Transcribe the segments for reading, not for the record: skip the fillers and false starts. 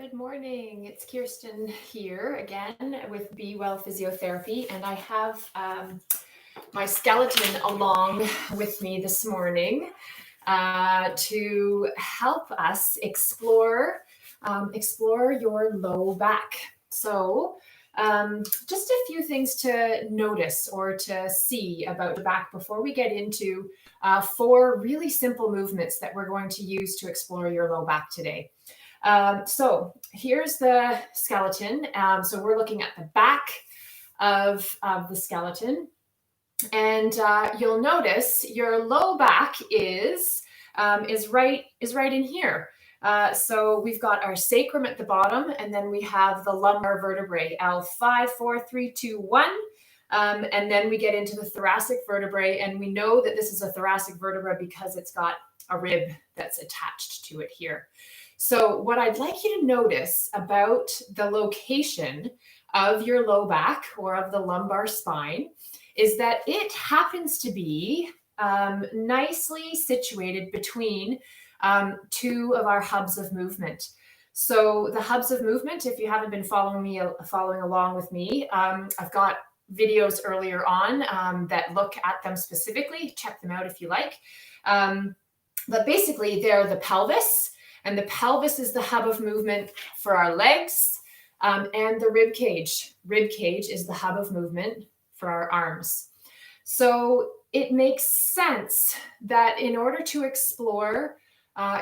Good morning. It's Kirsten here again with BeWell Physiotherapy, and I have my skeleton along with me this morning to help us explore your low back. So, just a few things to notice or to see about the back before we get into 4 really simple movements that we're going to use to explore your low back today. So here's the skeleton. So we're looking at the back of the skeleton, and you'll notice your low back is right in here. So we've got our sacrum at the bottom, and then we have the lumbar vertebrae, L5, 4, 3, 2, 1. And then we get into the thoracic vertebrae, and we know that this is a thoracic vertebra because it's got a rib that's attached to it here. So what I'd like you to notice about the location of your low back or of the lumbar spine is that it happens to be nicely situated between 2 of our hubs of movement. So the hubs of movement, if you haven't been following along with me, I've got videos earlier on that look at them specifically. Check them out if you like. But basically, they're the pelvis. And the pelvis is the hub of movement for our legs, and the rib cage. Rib cage is the hub of movement for our arms. So it makes sense that in order to explore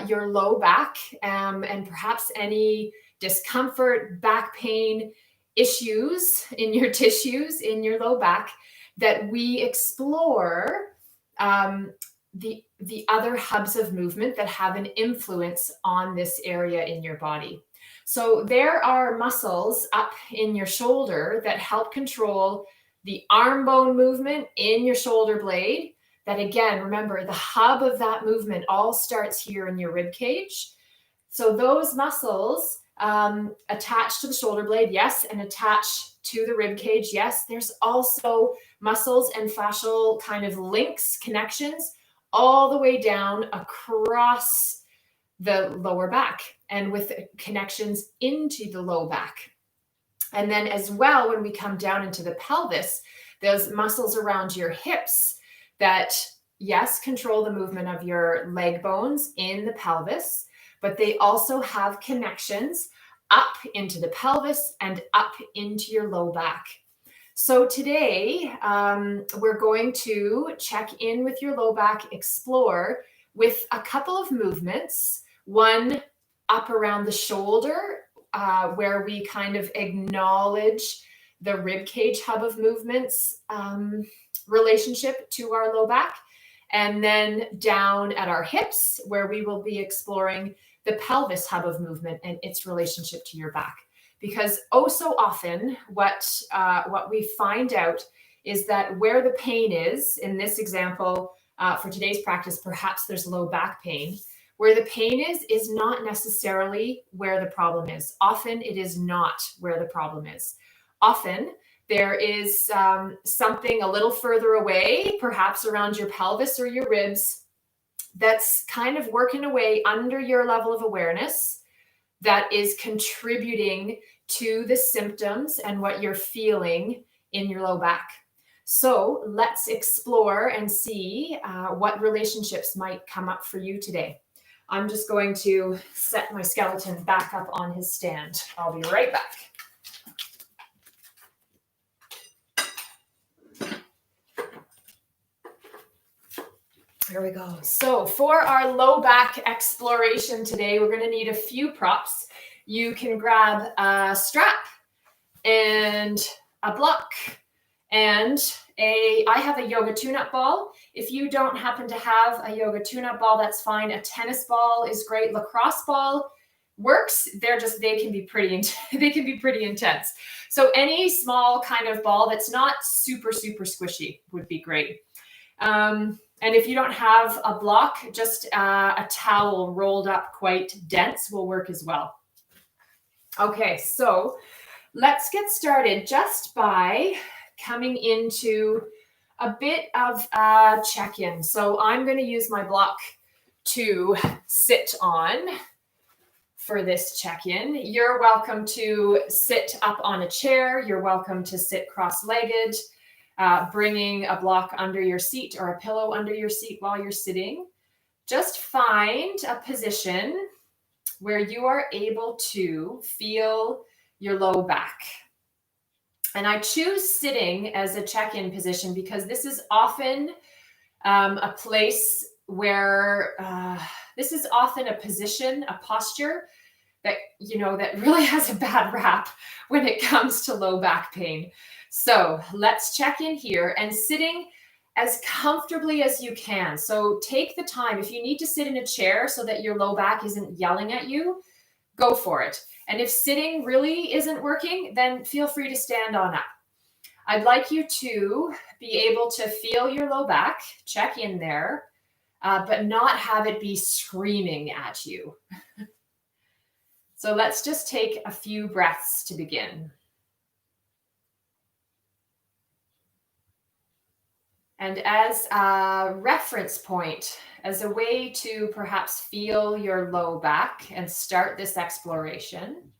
your low back and perhaps any discomfort, back pain, issues in your tissues, in your low back, that we explore the other hubs of movement that have an influence on this area in your body. So there are muscles up in your shoulder that help control the arm bone movement in your shoulder blade. That again, remember, the hub of that movement all starts here in your rib cage. So those muscles attach to the shoulder blade, yes, and attach to the rib cage, yes. There's also muscles and fascial kind of links, connections, all the way down across the lower back and with connections into the low back. And then as well, when we come down into the pelvis, those muscles around your hips that, yes, control the movement of your leg bones in the pelvis, but they also have connections up into the pelvis and up into your low back. So today, we're going to check in with your low back, explore with a couple of movements, one up around the shoulder, where we kind of acknowledge the rib cage hub of movements relationship to our low back, and then down at our hips, where we will be exploring the pelvis hub of movement and its relationship to your back. Because so often what we find out is that where the pain is, in this example, for today's practice, perhaps there's low back pain. Where the pain is not necessarily where the problem is. Often it is not where the problem is. Often there is something a little further away, perhaps around your pelvis or your ribs, that's kind of working away under your level of awareness that is contributing to the symptoms and what you're feeling in your low back. So let's explore and see what relationships might come up for you today. I'm just going to set my skeleton back up on his stand. I'll be right back. Here we go. So for our low back exploration today, we're going to need a few props. You can grab a strap and a block and I have a yoga tune-up ball. If you don't happen to have a yoga tune-up ball, that's fine. A tennis ball is great. Lacrosse ball works. They can be pretty intense. So any small kind of ball that's not super squishy would be great. And if you don't have a block, just a towel rolled up quite dense will work as well. Okay, so let's get started just by coming into a bit of a check-in. So I'm going to use my block to sit on for this check-in. You're welcome to sit up on a chair. You're welcome to sit cross-legged, bringing a block under your seat or a pillow under your seat while you're sitting. Just find a position where you are able to feel your low back. And I choose sitting as a check-in position because this is often a place where this is often a position, a posture that, that really has a bad rap when it comes to low back pain. So let's check in here and sitting as comfortably as you can. So take the time. If you need to sit in a chair so that your low back isn't yelling at you, go for it. And if sitting really isn't working, then feel free to stand on up. I'd like you to be able to feel your low back, check in there, but not have it be screaming at you. So let's just take a few breaths to begin. And as a reference point, as a way to perhaps feel your low back and start this exploration,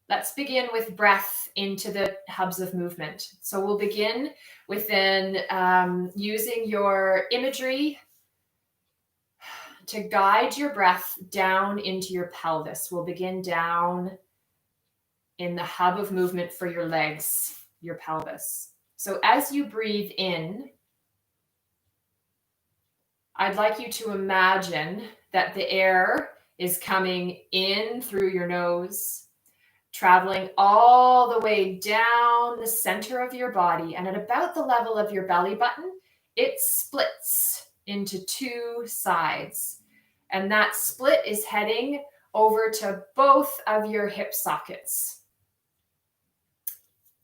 let's begin with breath into the hubs of movement. So we'll begin within using your imagery to guide your breath down into your pelvis. We'll begin down in the hub of movement for your legs, your pelvis. So as you breathe in, I'd like you to imagine that the air is coming in through your nose, traveling all the way down the center of your body, and at about the level of your belly button, it splits into two sides. And that split is heading over to both of your hip sockets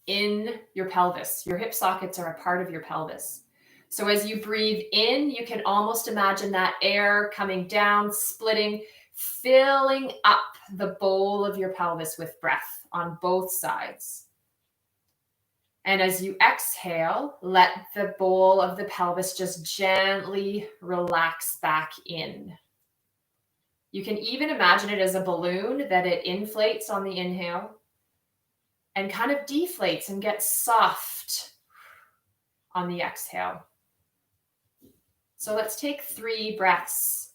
in your pelvis. Your hip sockets are a part of your pelvis. So as you breathe in, you can almost imagine that air coming down, splitting, filling up the bowl of your pelvis with breath on both sides. And as you exhale, let the bowl of the pelvis just gently relax back in. You can even imagine it as a balloon that it inflates on the inhale and kind of deflates and gets soft on the exhale. So let's take 3 breaths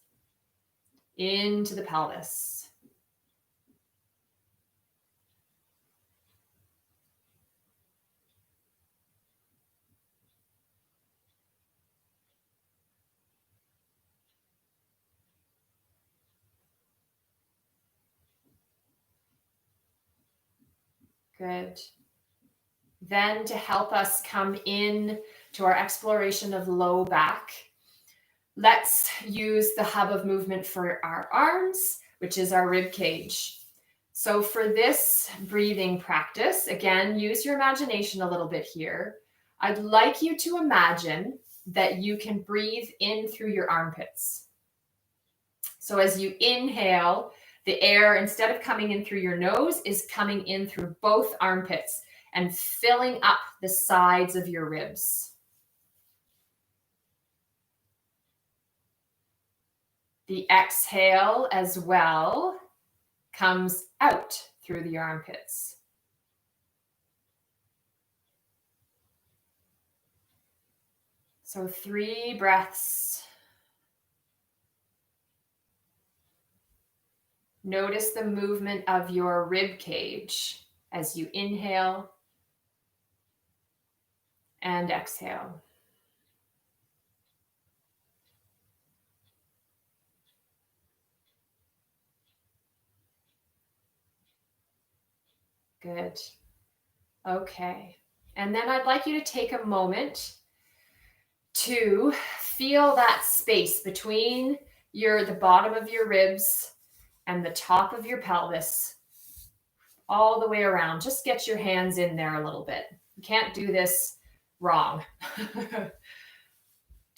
into the pelvis. Good. Then to help us come in to our exploration of low back, let's use the hub of movement for our arms, which is our rib cage. So for this breathing practice, again, use your imagination a little bit here. I'd like you to imagine that you can breathe in through your armpits. So as you inhale, the air, instead of coming in through your nose, is coming in through both armpits and filling up the sides of your ribs. The exhale as well comes out through the armpits. So 3 breaths. Notice the movement of your rib cage as you inhale and exhale. Good. Okay. And then I'd like you to take a moment to feel that space between the bottom of your ribs and the top of your pelvis all the way around. Just get your hands in there a little bit. You can't do this wrong.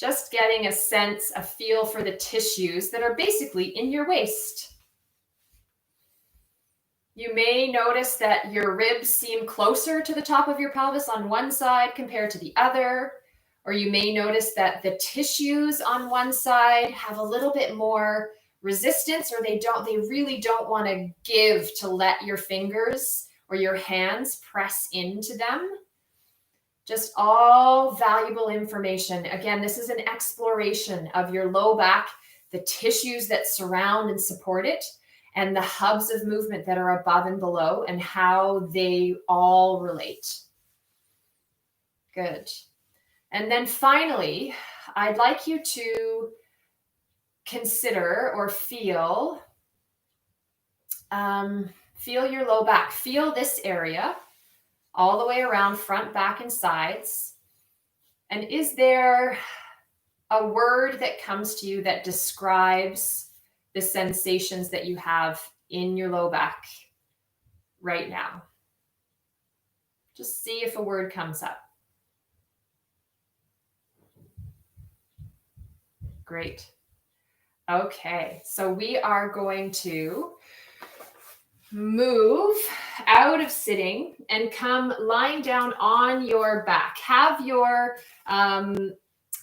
Just getting a sense, a feel for the tissues that are basically in your waist. You may notice that your ribs seem closer to the top of your pelvis on one side compared to the other, or you may notice that the tissues on one side have a little bit more resistance, or they really don't want to give to let your fingers or your hands press into them. Just all valuable information. Again, this is an exploration of your low back, the tissues that surround and support it, and the hubs of movement that are above and below, and how they all relate. Good. And then finally, I'd like you to consider or feel your low back. Feel this area all the way around, front, back, and sides. And is there a word that comes to you that describes the sensations that you have in your low back right now? Just see if a word comes up. Great. Okay, so we are going to move out of sitting and come lying down on your back. Have your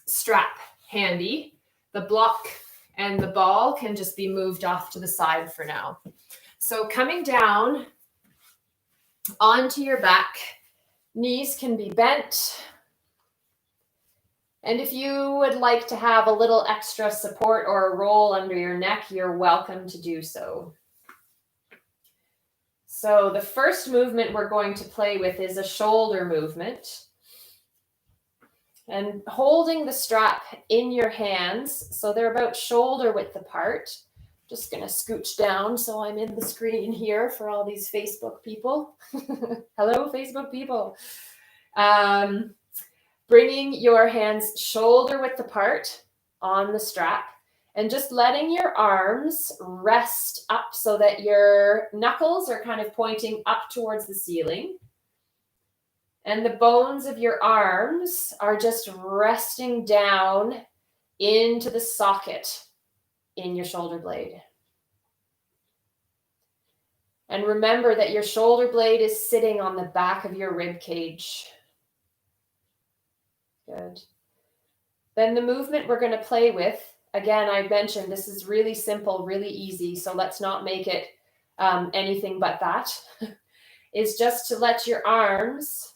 strap handy. The block and the ball can just be moved off to the side for now. So coming down onto your back, knees can be bent. And if you would like to have a little extra support or a roll under your neck, you're welcome to do so. So the first movement we're going to play with is a shoulder movement. And holding the strap in your hands, so they're about shoulder width apart. Just going to scooch down so I'm in the screen here for all these Facebook people. Hello, Facebook people. Bringing your hands shoulder width apart on the strap, and just letting your arms rest up so that your knuckles are kind of pointing up towards the ceiling. And the bones of your arms are just resting down into the socket in your shoulder blade. And remember that your shoulder blade is sitting on the back of your rib cage. Good. Then the movement we're going to play with, again, I mentioned this is really simple, really easy, so let's not make it anything but that, is just to let your arms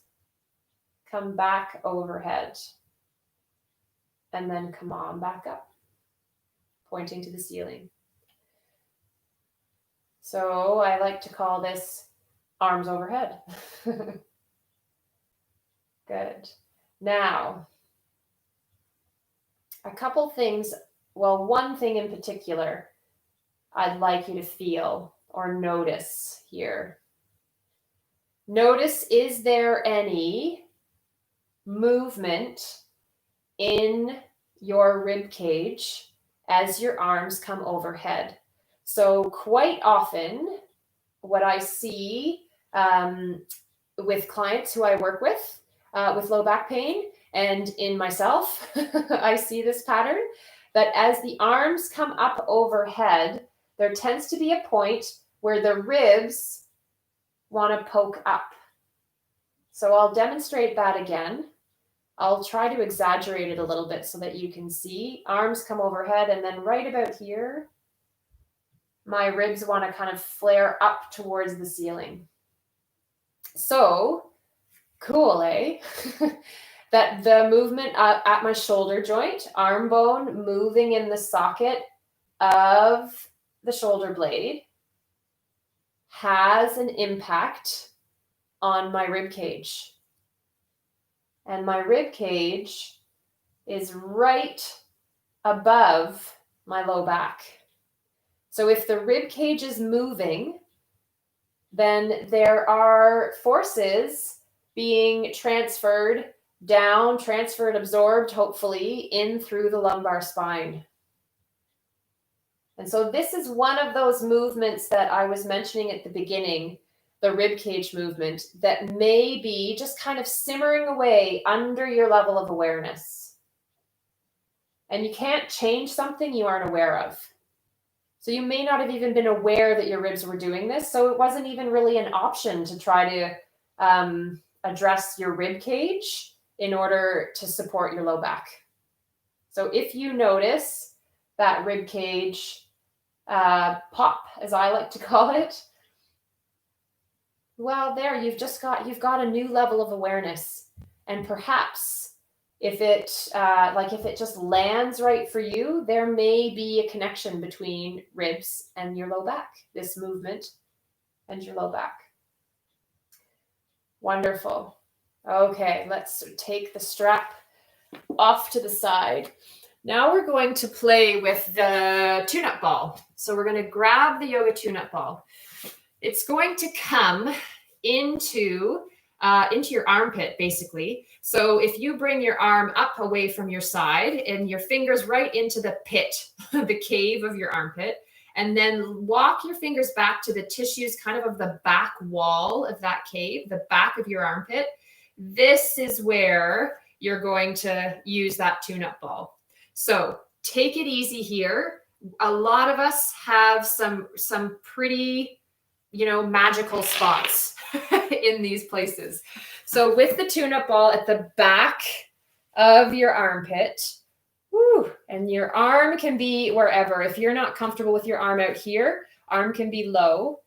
come back overhead and then come on back up, pointing to the ceiling. So I like to call this arms overhead. Good. Now, a couple things, well, one thing in particular I'd like you to feel or notice here. Notice, is there any movement in your rib cage as your arms come overhead? So quite often what I see with clients who I work with low back pain, and in myself, I see this pattern, that as the arms come up overhead, there tends to be a point where the ribs want to poke up. So I'll demonstrate that again. I'll try to exaggerate it a little bit so that you can see. Arms come overhead, and then right about here, my ribs want to kind of flare up towards the ceiling. So, cool, eh? That the movement at my shoulder joint, arm bone moving in the socket of the shoulder blade, has an impact on my rib cage. And my rib cage is right above my low back. So if the rib cage is moving, then there are forces being transferred down, absorbed, hopefully, in through the lumbar spine. And so this is one of those movements that I was mentioning at the beginning, the rib cage movement, that may be just kind of simmering away under your level of awareness. And you can't change something you aren't aware of. So you may not have even been aware that your ribs were doing this, so it wasn't even really an option to try to address your rib cage in order to support your low back. So if you notice that rib cage pop, as I like to call it. Well, there you've got a new level of awareness, and perhaps if it just lands right for you, there may be a connection between ribs and your low back. This movement and your low back. Wonderful. Okay, let's take the strap off to the side. Now we're going to play with the tune-up ball. So we're going to grab the yoga tune-up ball. It's going to come into your armpit, basically. So if you bring your arm up away from your side and your fingers right into the pit, the cave of your armpit, and then walk your fingers back to the tissues kind of the back wall of that cave, the back of your armpit. This is where you're going to use that tune-up ball. So take it easy here. A lot of us have some pretty, magical spots in these places. So with the tune-up ball at the back of your armpit, and your arm can be wherever. If you're not comfortable with your arm out here, arm can be low.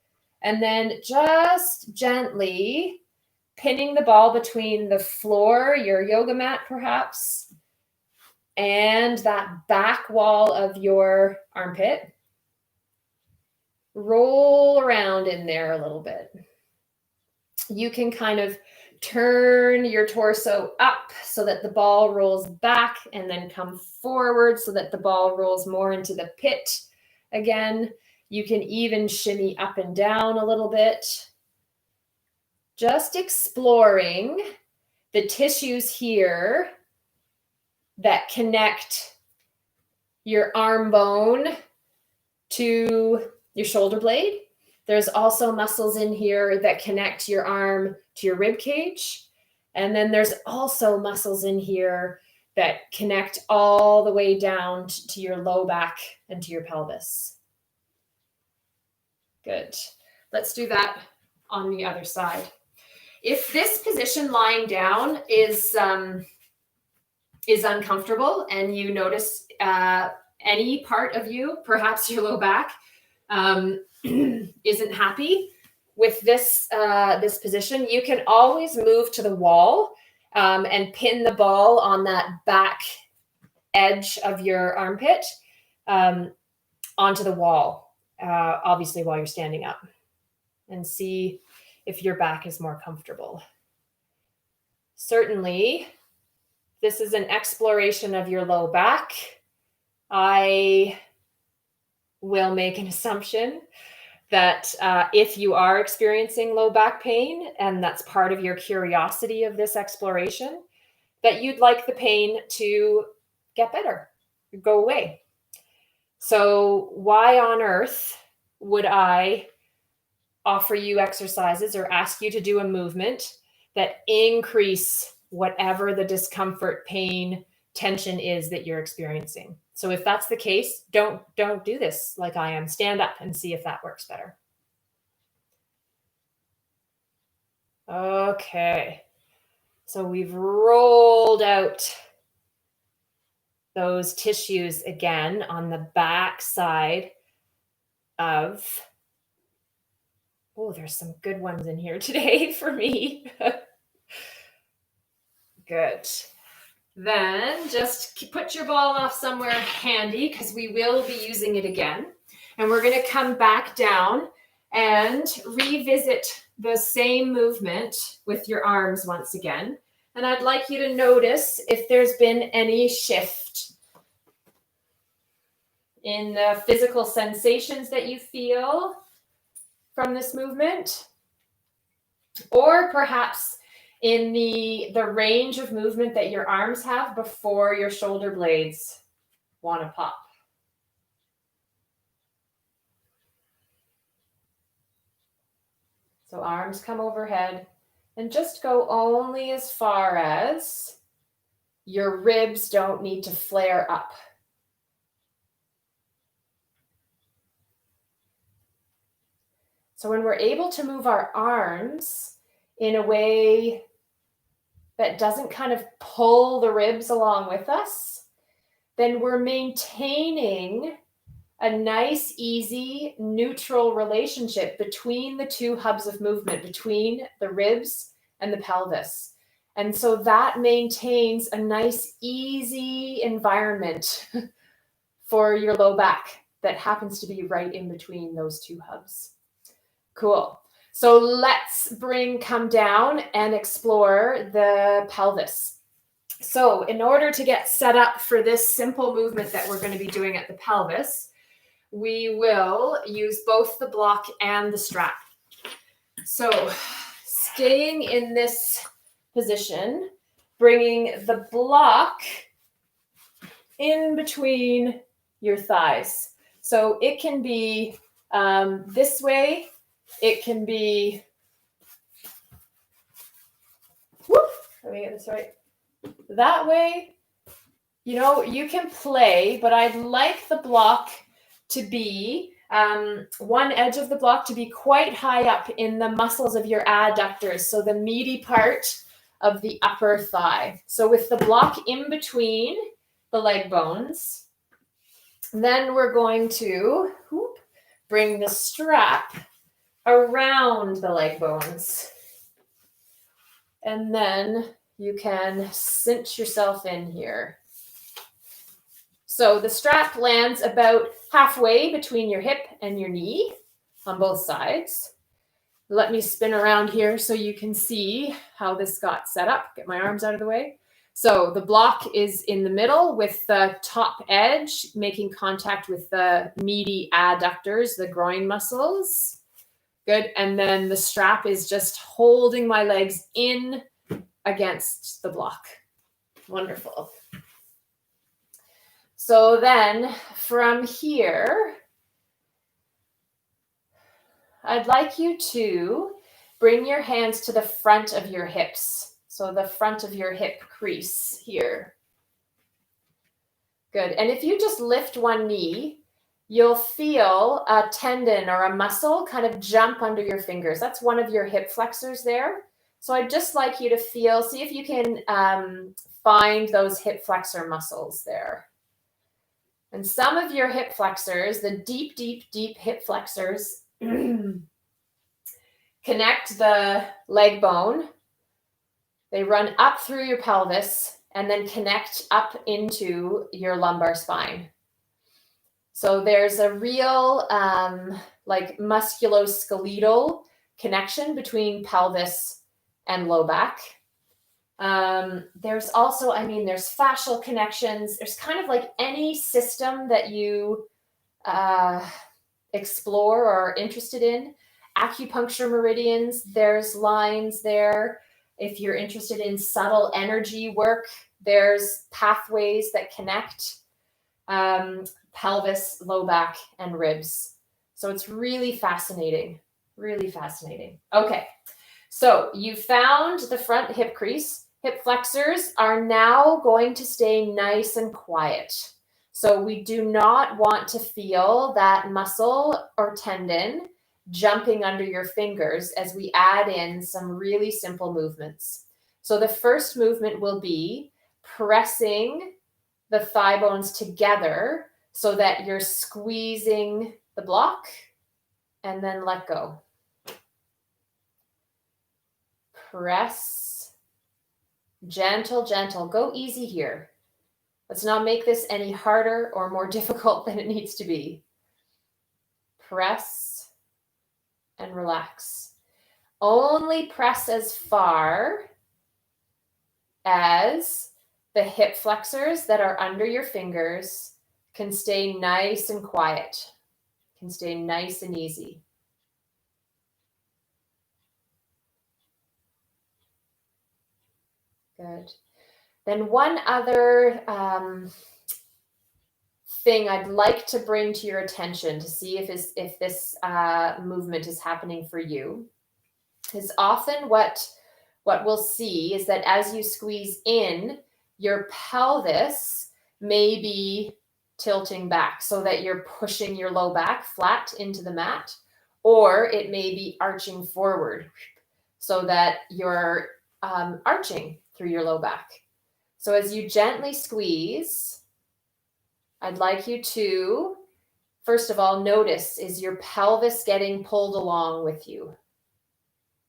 And then just gently pinning the ball between the floor, your yoga mat perhaps, and that back wall of your armpit. Roll around in there a little bit. You can kind of turn your torso up so that the ball rolls back and then come forward so that the ball rolls more into the pit again. You can even shimmy up and down a little bit. Just exploring the tissues here that connect your arm bone to your shoulder blade. There's also muscles in here that connect your arm to your rib cage. And then there's also muscles in here that connect all the way down to your low back and to your pelvis. Good. Let's do that on the other side. If this position lying down is uncomfortable and you notice any part of you, perhaps your low back, isn't happy with this position, you can always move to the wall and pin the ball on that back edge of your armpit onto the wall, obviously while you're standing up, and see if your back is more comfortable. Certainly, this is an exploration of your low back. I will make an assumption that if you are experiencing low back pain, and that's part of your curiosity of this exploration, that you'd like the pain to get better, go away. So why on earth would I offer you exercises or ask you to do a movement that increase whatever the discomfort, pain, tension is that you're experiencing? So if that's the case, don't do this like I am. Stand up and see if that works better. Okay. So we've rolled out those tissues again on the back side of, there's some good ones in here today for me. Good. Then just put your ball off somewhere handy because we will be using it again. And we're going to come back down and revisit the same movement with your arms once again. And I'd like you to notice if there's been any shift in the physical sensations that you feel from this movement, or perhaps in the range of movement that your arms have before your shoulder blades want to pop. So arms come overhead and just go only as far as your ribs don't need to flare up. So when we're able to move our arms in a way that doesn't kind of pull the ribs along with us, then we're maintaining a nice, easy, neutral relationship between the two hubs of movement, between the ribs and the pelvis. And so that maintains a nice, easy environment for your low back that happens to be right in between those two hubs. Cool. So let's come down and explore the pelvis. So in order to get set up for this simple movement that we're going to be doing at the pelvis, we will use both the block and the strap. So staying in this position, bringing the block in between your thighs. So it can be this way, it can be, let me get this right, that way. You know, you can play, but I'd like the block to be, one edge of the block to be quite high up in the muscles of your adductors, so the meaty part of the upper thigh. So with the block in between the leg bones, then we're going to bring the strap around the leg bones. And then you can cinch yourself in here. So the strap lands about halfway between your hip and your knee on both sides. Let me spin around here so you can see how this got set up. Get my arms out of the way. So the block is in the middle with the top edge making contact with the meaty adductors, the groin muscles. Good. And then the strap is just holding my legs in against the block. Wonderful. So then from here, I'd like you to bring your hands to the front of your hips. So the front of your hip crease here. Good. And if you just lift one knee, you'll feel a tendon or a muscle kind of jump under your fingers. That's one of your hip flexors there. So I'd just like you to feel, see if you can find those hip flexor muscles there. And some of your hip flexors, the deep, deep, deep hip flexors, connect the leg bone. They run up through your pelvis and then connect up into your lumbar spine. So there's a real like musculoskeletal connection between pelvis and low back. There's also, there's fascial connections. There's kind of like any system that you explore or are interested in. Acupuncture meridians, there's lines there. If you're interested in subtle energy work, there's pathways that connect pelvis, low back, and ribs. So it's really fascinating, really fascinating. Okay, so you found the front hip crease. Hip flexors are now going to stay nice and quiet. So we do not want to feel that muscle or tendon jumping under your fingers as we add in some really simple movements. So the first movement will be pressing the thigh bones together so that you're squeezing the block and then let go. Press. Gentle, gentle. Go easy here. Let's not make this any harder or more difficult than it needs to be. Press and relax. Only press as far as the hip flexors that are under your fingers can stay nice and quiet, can stay nice and easy. Good. Then one other thing I'd like to bring to your attention to see if this movement is happening for you is often what we'll see is that as you squeeze in, your pelvis may be tilting back so that you're pushing your low back flat into the mat, or it may be arching forward so that you're arching through your low back. So as you gently squeeze, I'd like you to First of all, notice, is your pelvis getting pulled along with you?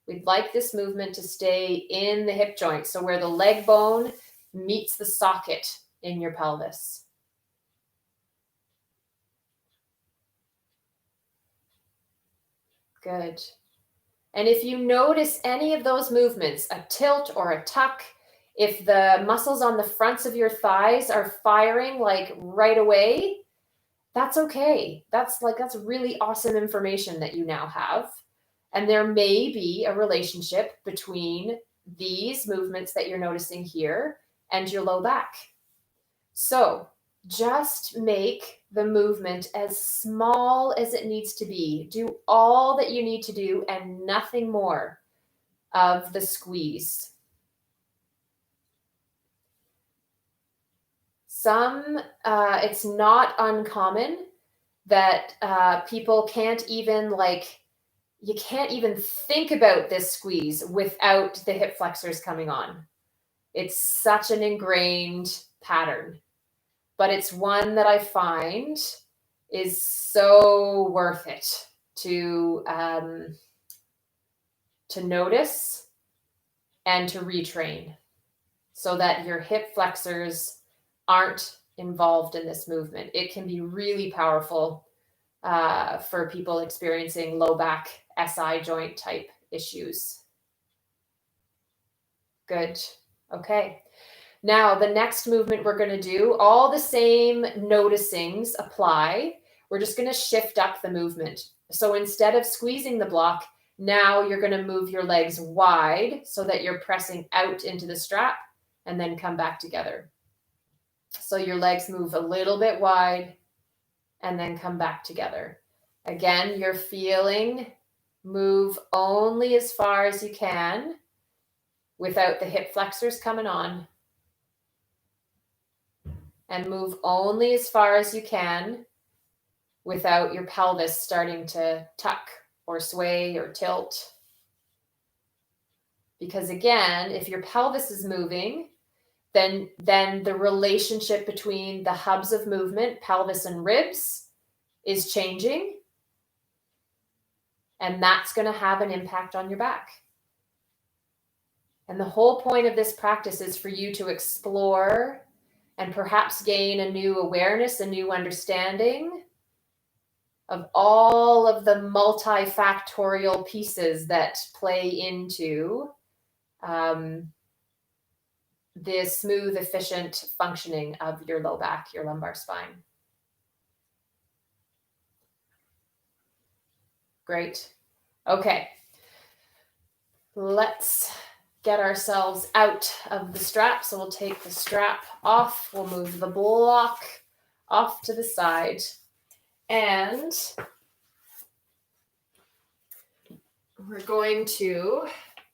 We'd like this movement to stay in the hip joint, so where the leg bone meets the socket in your pelvis. Good. And if you notice any of those movements, a tilt or a tuck, if the muscles on the fronts of your thighs are firing like right away, that's okay. That's really awesome information that you now have. And there may be a relationship between these movements that you're noticing here and your low back. So just make the movement as small as it needs to be. Do all that you need to do and nothing more of the squeeze. It's not uncommon that people can't even you can't even think about this squeeze without the hip flexors coming on. It's such an ingrained pattern, but it's one that I find is so worth it to notice and to retrain so that your hip flexors aren't involved in this movement. It can be really powerful for people experiencing low back SI joint type issues. Good. Okay. Now, the next movement we're going to do, all the same noticings apply. We're just going to shift up the movement. So instead of squeezing the block, now you're going to move your legs wide so that you're pressing out into the strap and then come back together. So your legs move a little bit wide and then come back together. Again, you're feeling move only as far as you can without the hip flexors coming on. And move only as far as you can without your pelvis starting to tuck or sway or tilt. Because again, if your pelvis is moving, then the relationship between the hubs of movement, pelvis and ribs, is changing. And that's going to have an impact on your back. And the whole point of this practice is for you to explore and perhaps gain a new awareness, a new understanding of all of the multifactorial pieces that play into the smooth, efficient functioning of your low back, your lumbar spine. Great. Okay. Let's get ourselves out of the strap. So we'll take the strap off. We'll move the block off to the side. And we're going to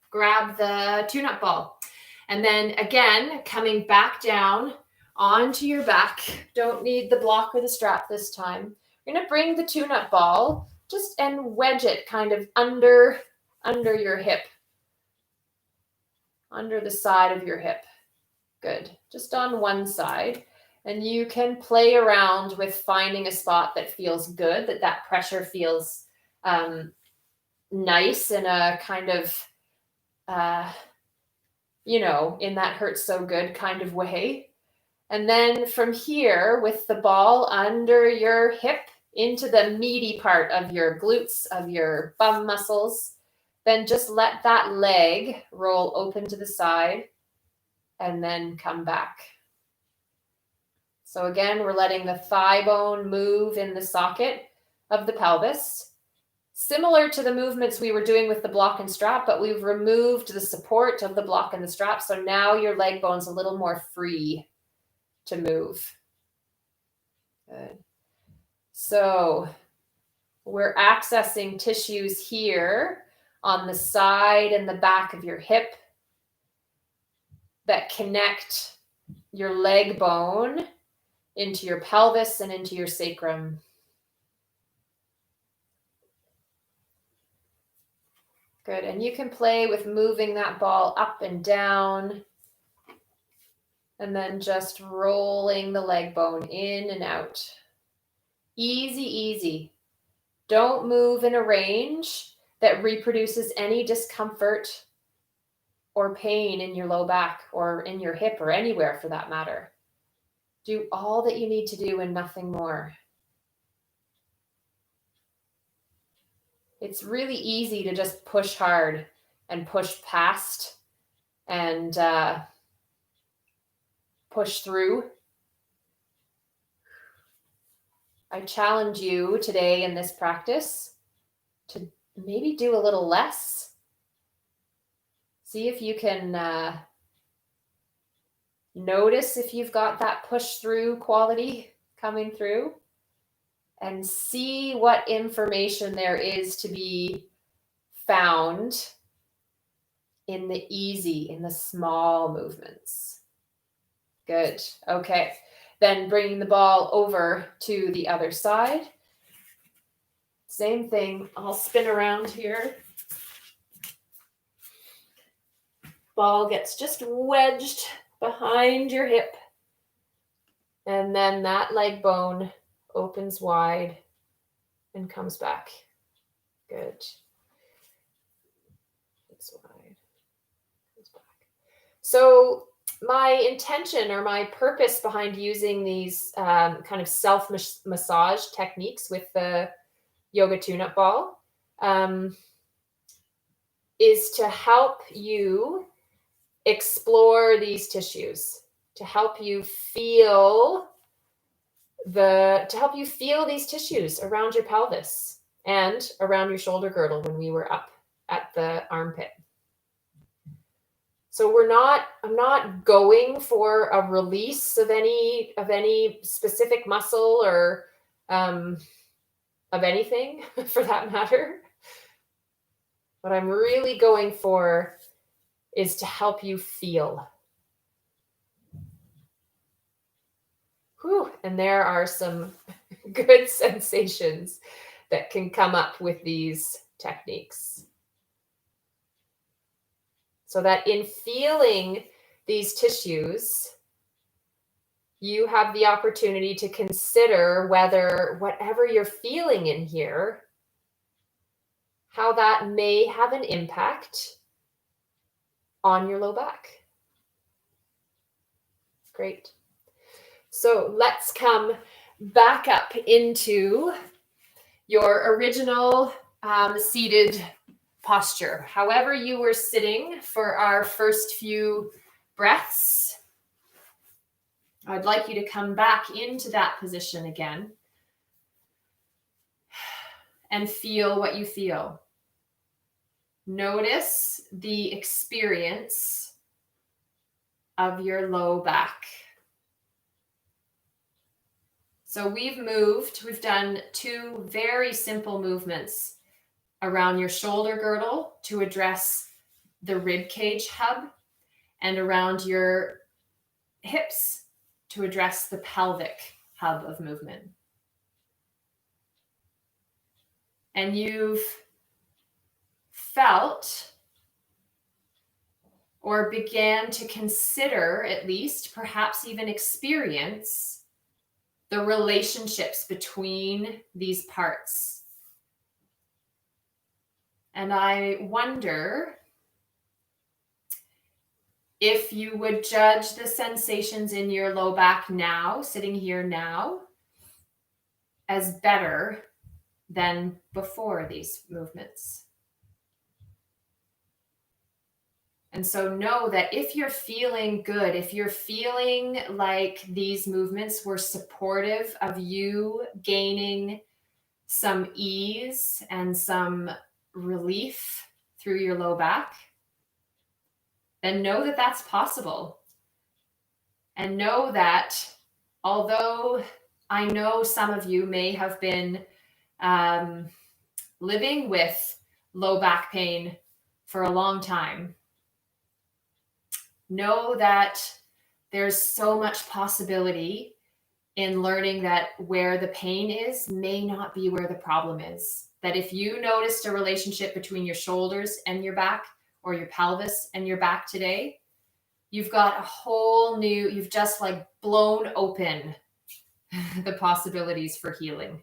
grab the two-nut ball. And then again, coming back down onto your back. Don't need the block or the strap this time. You're going to bring the two-nut ball just and wedge it kind of under your hip. Under the side of your hip. Good. Just on one side. And you can play around with finding a spot that feels good, that pressure feels nice in a kind of, in that hurts so good kind of way. And then from here, with the ball under your hip into the meaty part of your glutes, of your bum muscles, then just let that leg roll open to the side and then come back. So again, we're letting the thigh bone move in the socket of the pelvis. Similar to the movements we were doing with the block and strap, but we've removed the support of the block and the strap. So now your leg bone's a little more free to move. Good. So we're accessing tissues here on the side and the back of your hip that connect your leg bone into your pelvis and into your sacrum. Good. And you can play with moving that ball up and down and then just rolling the leg bone in and out. Easy, easy. Don't move in a range that reproduces any discomfort or pain in your low back or in your hip or anywhere for that matter. Do all that you need to do and nothing more. It's really easy to just push hard and push past and push through. I challenge you today in this practice to maybe do a little less. See if you can notice if you've got that push through quality coming through, and see what information there is to be found in the easy, in the small movements. Good. Okay. Then bringing the ball over to the other side. Same thing. I'll spin around here. Ball gets just wedged behind your hip. And then that leg bone opens wide and comes back. Good. It's wide. Comes back. So my intention or my purpose behind using these kind of self-massage techniques with the yoga tune-up ball is to help you explore these tissues, to help you feel these tissues around your pelvis and around your shoulder girdle when we were up at the armpit. So I'm not going for a release of any specific muscle or of anything for that matter. What I'm really going for is to help you feel. Whew, and there are some good sensations that can come up with these techniques. So that in feeling these tissues, you have the opportunity to consider whether whatever you're feeling in here, how that may have an impact on your low back. Great. So let's come back up into your original seated posture. However you were sitting for our first few breaths, I'd like you to come back into that position again and feel what you feel. Notice the experience of your low back. So we've done two very simple movements around your shoulder girdle to address the rib cage hub and around your hips to address the pelvic hub of movement. And you've felt or began to consider, at least, perhaps even experience the relationships between these parts. And I wonder if you would judge the sensations in your low back now, sitting here now, as better than before these movements. And so know that if you're feeling good, if you're feeling like these movements were supportive of you gaining some ease and some relief through your low back, then know that that's possible. And know that although I know some of you may have been living with low back pain for a long time, know that there's so much possibility in learning that where the pain is may not be where the problem is. That if you noticed a relationship between your shoulders and your back or your pelvis and your back today, you've got a whole new, you've just like blown open the possibilities for healing.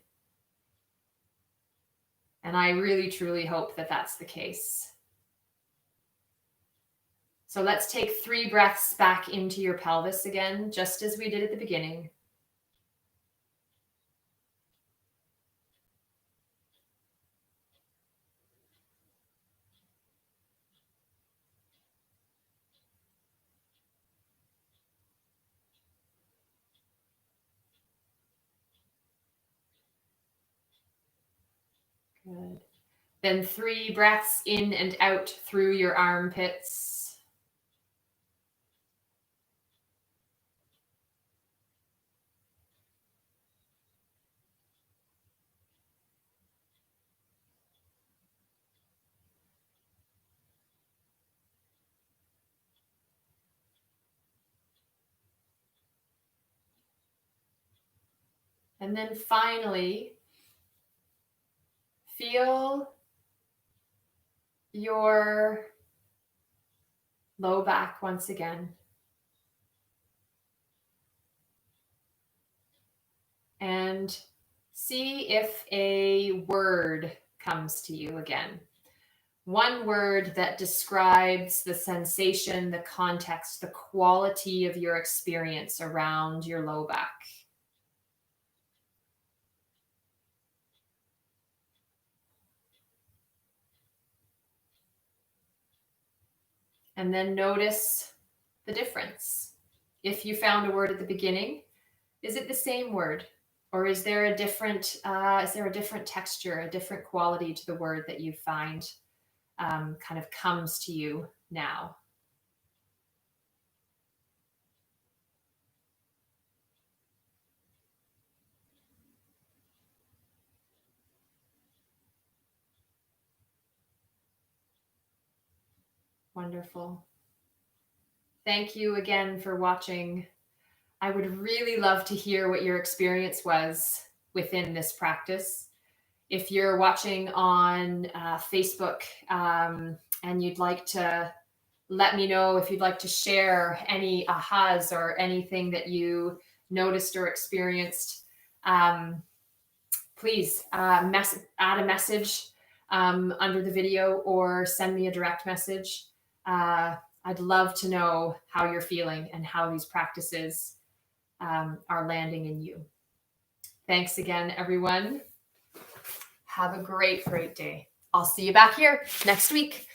And I really, truly hope that that's the case. So let's take 3 breaths back into your pelvis again, just as we did at the beginning. Good. Then 3 breaths in and out through your armpits. And then finally, feel your low back once again. And see if a word comes to you again. One word that describes the sensation, the context, the quality of your experience around your low back. And then notice the difference. If you found a word at the beginning, is it the same word? Or is there a different texture, a different quality to the word that you find kind of comes to you now? Wonderful. Thank you again for watching. I would really love to hear what your experience was within this practice. If you're watching on Facebook and you'd like to let me know, if you'd like to share any ahas or anything that you noticed or experienced, please add a message under the video or send me a direct message. I'd love to know how you're feeling and how these practices are landing in you. Thanks again, everyone. Have a great, great day. I'll see you back here next week.